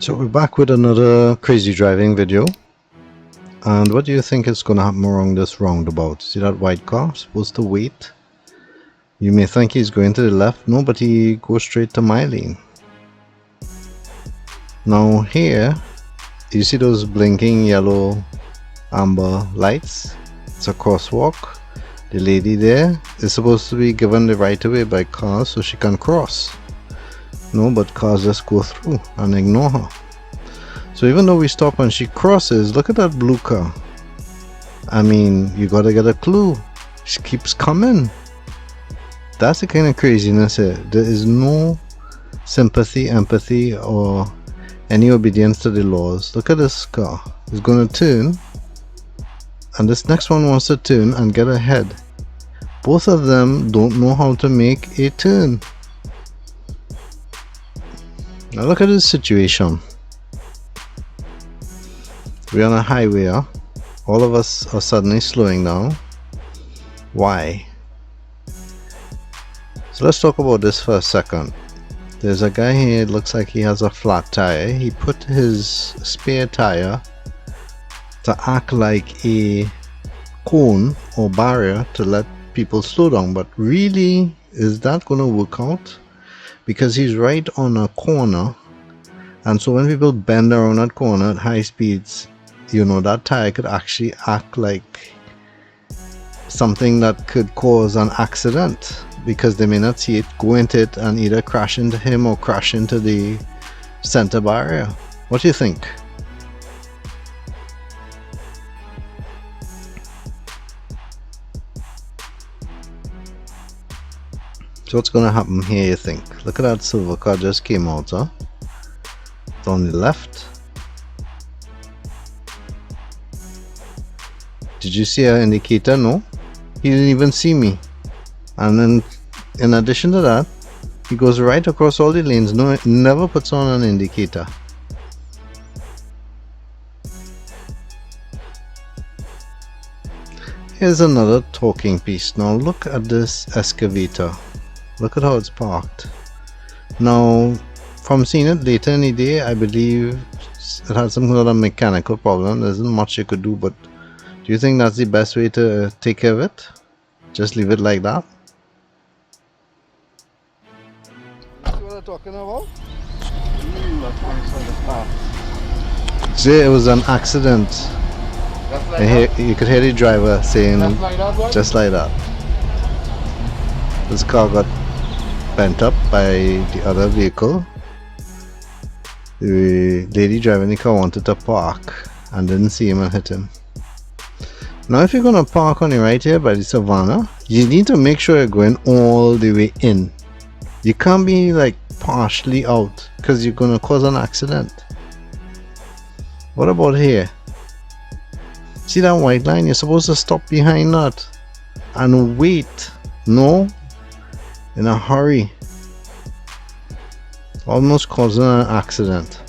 So we're back with another crazy driving video. And what do you think is going to happen along this roundabout? See that white car? Supposed to wait. You may think he's going to the left. No, but he goes straight to my lane. Now here, you see those blinking yellow amber lights? It's a crosswalk. The lady there is supposed to be given the right of way by cars so she can cross. No, but cars just go through and ignore her. So even though we stop and she crosses, look at that blue car. I mean, you gotta get a clue. She keeps coming. That's the kind of craziness here. There is no sympathy, empathy, or any obedience to the laws. Look at this car. It's gonna turn, and this next one wants to turn and get ahead. Both of them don't know how to make a turn. Now look at this situation. We're on a highway, huh? All of us are suddenly slowing down. Why? So let's talk about this for a second. There's a guy here, it looks like he has a flat tire. He put his spare tire to act like a cone or barrier to let people slow down, but really, is that going to work out? Because he's right on a corner, and so when people bend around that corner at high speeds, you know, that tire could actually act like something that could cause an accident, because they may not see it, go into it and either crash into him or crash into the center barrier. What do you think? So what's going to happen here, you think? Look at that silver car just came out, huh? It's on the left. Did you see our indicator? No, he didn't even see me. And then in addition to that, he goes right across all the lanes. No, never puts on an indicator. Here's another talking piece. Now look at this excavator. Look at how it's parked. Now, from seeing it later in the day, I believe it had some sort of mechanical problem. There isn't much you could do, but do you think that's the best way to take care of it? Just leave it like that? That's what I'm talking about? See, it was an accident. You could hear the driver saying, just like that. This car got bent up by the other vehicle. The lady driving the car wanted to park and didn't see him and hit him. Now if you're going to park on the right here by the Savannah, you need to make sure you're going all the way in. You can't be like partially out, because you're going to cause an accident. What about here? See that white line? You're supposed to stop behind that and wait. No, in a hurry, almost causing an accident.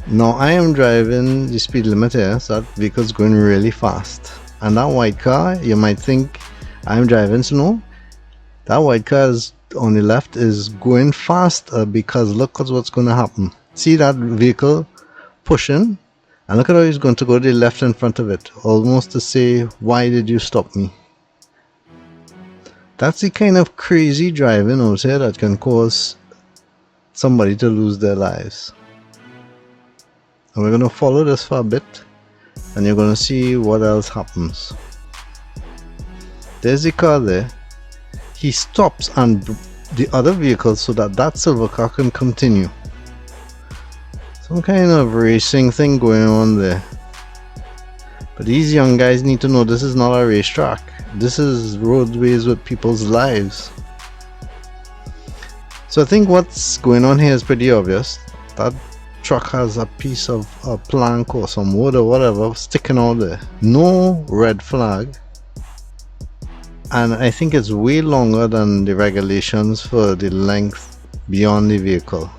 Now I am driving the speed limit here, so that vehicle's going really fast, and that white car, you might think I'm driving slow. That white car is on the left is going faster, because look at what's going to happen. See that vehicle pushing, and look at how he's going to go to the left in front of it, almost to say, why did you stop me? That's the kind of crazy driving out here that can cause somebody to lose their lives. And we're going to follow this for a bit, and you're going to see what else happens. There's the car there. He stops and the other vehicle so that that silver car can continue. Some kind of racing thing going on there. But these young guys need to know this is not a racetrack. This is roadways with people's lives. So I think what's going on here is pretty obvious. That truck has a piece of a plank or some wood or whatever sticking out there. No red flag. And I think it's way longer than the regulations for the length beyond the vehicle.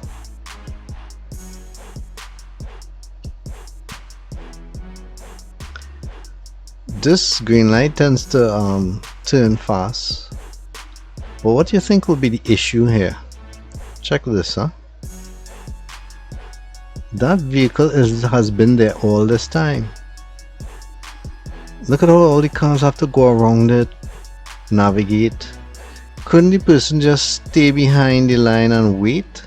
This green light tends to turn fast. But what do you think will be the issue here? Check this, huh? That vehicle has been there all this time. Look at how all the cars have to go around it, navigate. Couldn't the person just stay behind the line and wait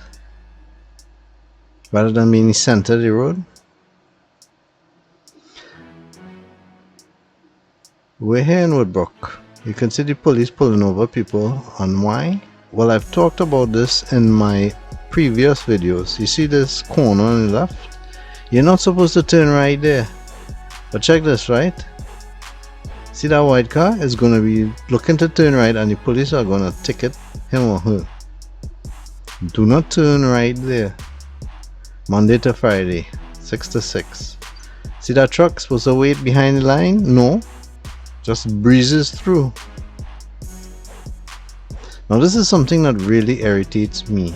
rather than being in the center of the road? We're here in Woodbrook. You can see the police pulling over people, and why? Well, I've talked about this in my previous videos. You see this corner on the left? You're not supposed to turn right there. But check this, right? See that white car is going to be looking to turn right, and the police are going to ticket him or her. Do not turn right there. Monday to Friday, 6 to 6. See that truck supposed to wait behind the line? No. Just breezes through. Now this is something that really irritates me.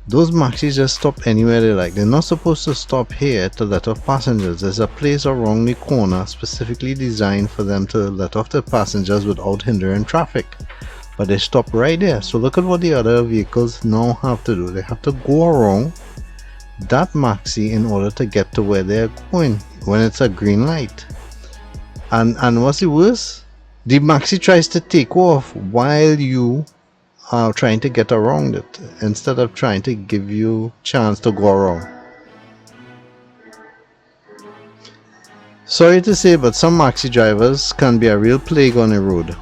Those maxis just stop anywhere they like. They're not supposed to stop here to let off passengers. There's a place around the corner specifically designed for them to let off the passengers without hindering traffic. But they stop right there. So look at what the other vehicles now have to do. They have to go around that maxi in order to get to where they're going when it's a green light. And what's the worst? The maxi tries to take off while you are trying to get around it instead of trying to give you chance to go around. Sorry to say, but some maxi drivers can be a real plague on the road.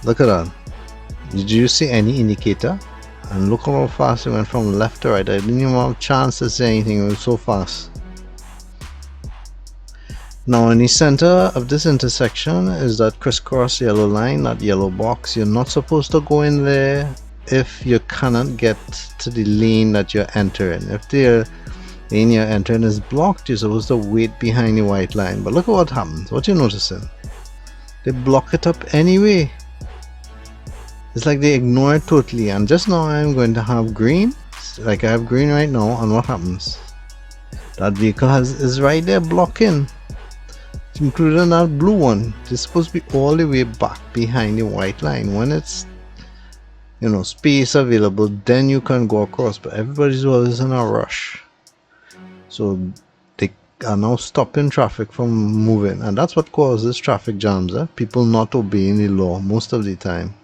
Look at that. Did you see any indicator? And look how fast it went from left to right. I didn't even have a chance to say anything. It was so fast. Now in the center of this intersection is that crisscross yellow line, that yellow box. You're not supposed to go in there if you cannot get to the lane that you're entering. If the lane you're entering is blocked, you're supposed to wait behind the white line. But look at what happens. What you're noticing? They block it up anyway. It's like they ignore it totally. And just now I'm going to have green, like I have green right now, and what happens? That vehicle is right there blocking, including that blue one. It's supposed to be all the way back behind the white line. When it's, you know, space available, then you can go across, but everybody's always in a rush, so they are now stopping traffic from moving, and that's what causes traffic jams. People not obeying the law most of the time.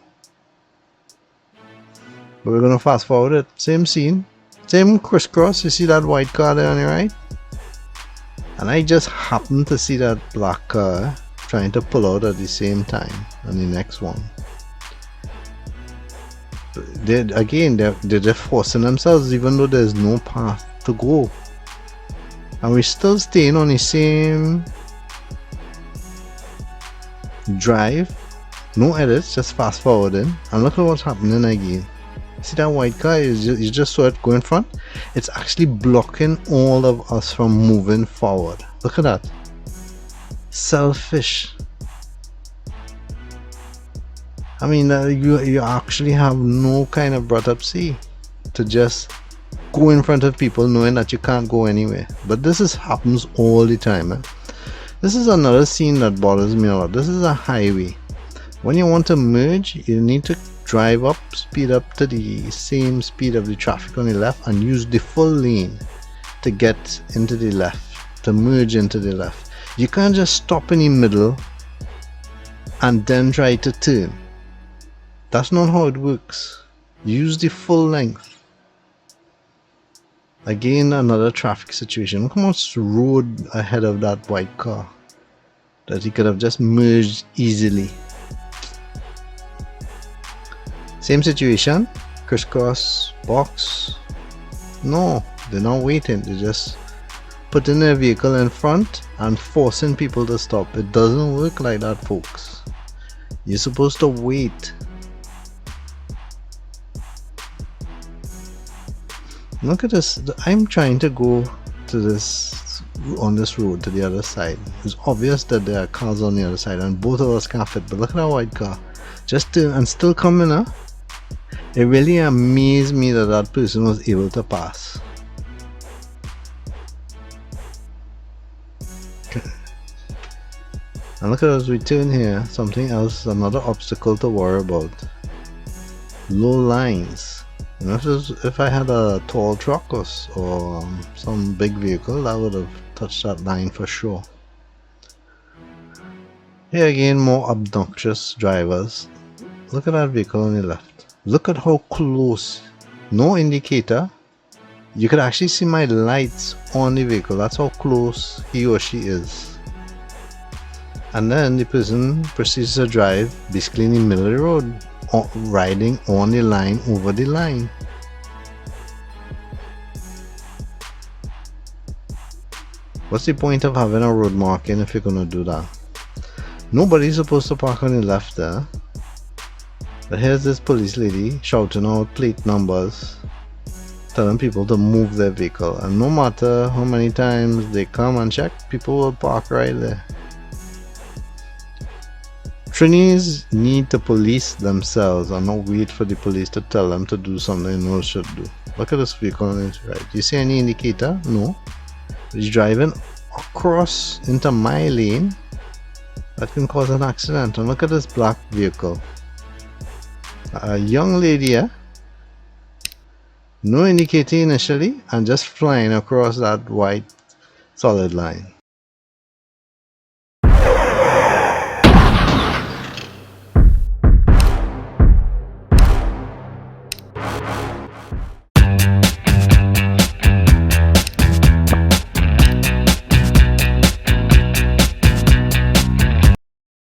But we're gonna fast forward it. Same scene, same crisscross. You see that white car there on the right, and I just happened to see that black car trying to pull out at the same time on the next one. They're forcing themselves even though there's no path to go, and we're still staying on the same drive, no edits, just fast forwarding. And look at what's happening again. See that white car? You just saw it go in front. It's actually blocking all of us from moving forward. Look at that. Selfish. I mean, you actually have no kind of brought up to just go in front of people knowing that you can't go anywhere. But this happens all the time. This is another scene that bothers me a lot. This is a highway. When you want to merge, you need to drive up, speed up to the same speed of the traffic on the left, and use the full lane to get into the left, to merge into the left. You can't just stop in the middle and then try to turn. That's not how it works. Use the full length. Again, another traffic situation. Look how much road ahead of that white car that he could have just merged easily. Same situation, crisscross box. No, they're not waiting. They're just putting their vehicle in front and forcing people to stop. It doesn't work like that, folks. You're supposed to wait. Look at this. I'm trying to go to this on this road to the other side. It's obvious that there are cars on the other side and both of us can't fit. But look at that white car. Just turn and still coming up. It really amazed me that that person was able to pass. And look at us, we turn here, something else, another obstacle to worry about. low lines. You know, if I had a tall truck or some big vehicle, I would have touched that line for sure. Here again, more obnoxious drivers. Look at that vehicle on the left. Look at how close. No indicator. You could actually see my lights on the vehicle. That's how close he or she is. And then the person proceeds to drive basically in the middle of the road, riding on the line, over the line. What's the point of having a road marking if you're gonna do that? Nobody's supposed to park on the left there. But here's this police lady shouting out plate numbers, telling people to move their vehicle, and no matter how many times they come and check, people will park right there. Trinis need to police themselves and not wait for the police to tell them to do something they know should do. Look at this vehicle on its right. Do you see any indicator? No. It's driving across into my lane. That can cause an accident. And look at this black vehicle. A young lady here, no indicator initially, and just flying across that white solid line.